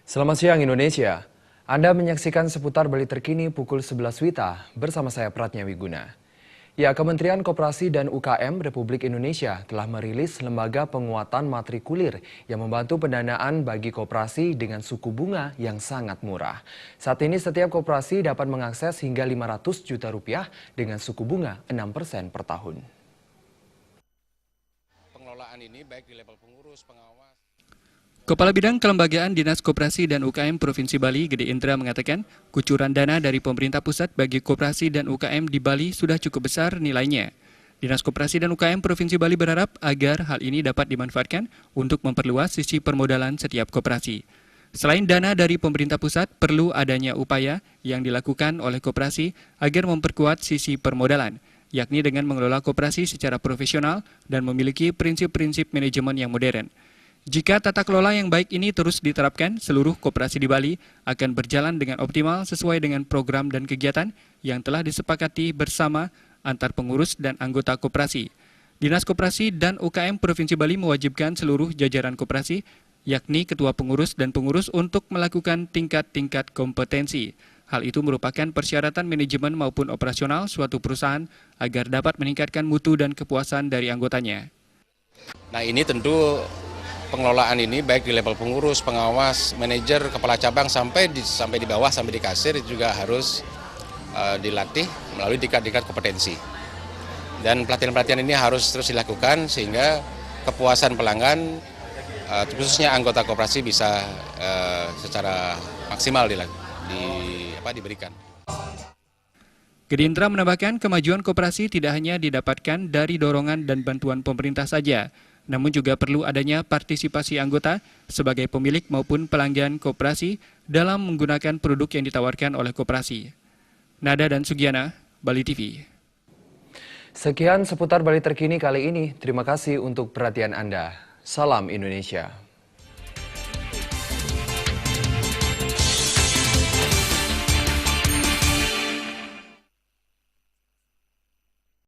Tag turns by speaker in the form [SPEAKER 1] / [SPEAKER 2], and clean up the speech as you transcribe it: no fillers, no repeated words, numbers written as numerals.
[SPEAKER 1] Selamat siang Indonesia. Anda menyaksikan seputar Bali terkini pukul 11 WITA bersama saya Pratnya Wiguna. Ya, Kementerian Koperasi dan UKM Republik Indonesia telah merilis lembaga penguatan matrikulir yang membantu pendanaan bagi koperasi dengan suku bunga yang sangat murah. Saat ini setiap koperasi dapat mengakses hingga 500 juta rupiah dengan suku bunga 6% per tahun.
[SPEAKER 2] Pengelolaan ini baik di level pengurus, pengawas.
[SPEAKER 3] Kepala Bidang Kelembagaan Dinas Koperasi dan UKM Provinsi Bali, Gede Indra mengatakan, kucuran dana dari pemerintah pusat bagi koperasi dan UKM di Bali sudah cukup besar nilainya. Dinas Koperasi dan UKM Provinsi Bali berharap agar hal ini dapat dimanfaatkan untuk memperluas sisi permodalan setiap koperasi. Selain dana dari pemerintah pusat, perlu adanya upaya yang dilakukan oleh koperasi agar memperkuat sisi permodalan, yakni dengan mengelola koperasi secara profesional dan memiliki prinsip-prinsip manajemen yang modern. Jika tata kelola yang baik ini terus diterapkan, seluruh koperasi di Bali akan berjalan dengan optimal sesuai dengan program dan kegiatan yang telah disepakati bersama antar pengurus dan anggota koperasi. Dinas Koperasi dan UKM Provinsi Bali mewajibkan seluruh jajaran koperasi, yakni ketua pengurus dan pengurus untuk melakukan tingkat-tingkat kompetensi. Hal itu merupakan persyaratan manajemen maupun operasional suatu perusahaan agar dapat meningkatkan mutu dan kepuasan dari anggotanya.
[SPEAKER 2] Nah, ini tentu pengelolaan ini baik di level pengurus, pengawas, manajer, kepala cabang sampai di bawah, sampai di kasir juga harus dilatih melalui tingkat-tingkat kompetensi. Dan pelatihan-pelatihan ini harus terus dilakukan sehingga kepuasan pelanggan, khususnya anggota koperasi bisa secara maksimal diberikan.
[SPEAKER 3] Gede Indra menambahkan kemajuan koperasi tidak hanya didapatkan dari dorongan dan bantuan pemerintah saja, namun juga perlu adanya partisipasi anggota sebagai pemilik maupun pelanggan koperasi dalam menggunakan produk yang ditawarkan oleh koperasi. Nada dan Sugiana, Bali TV.
[SPEAKER 1] Sekian seputar Bali terkini kali ini. Terima kasih untuk perhatian Anda. Salam Indonesia.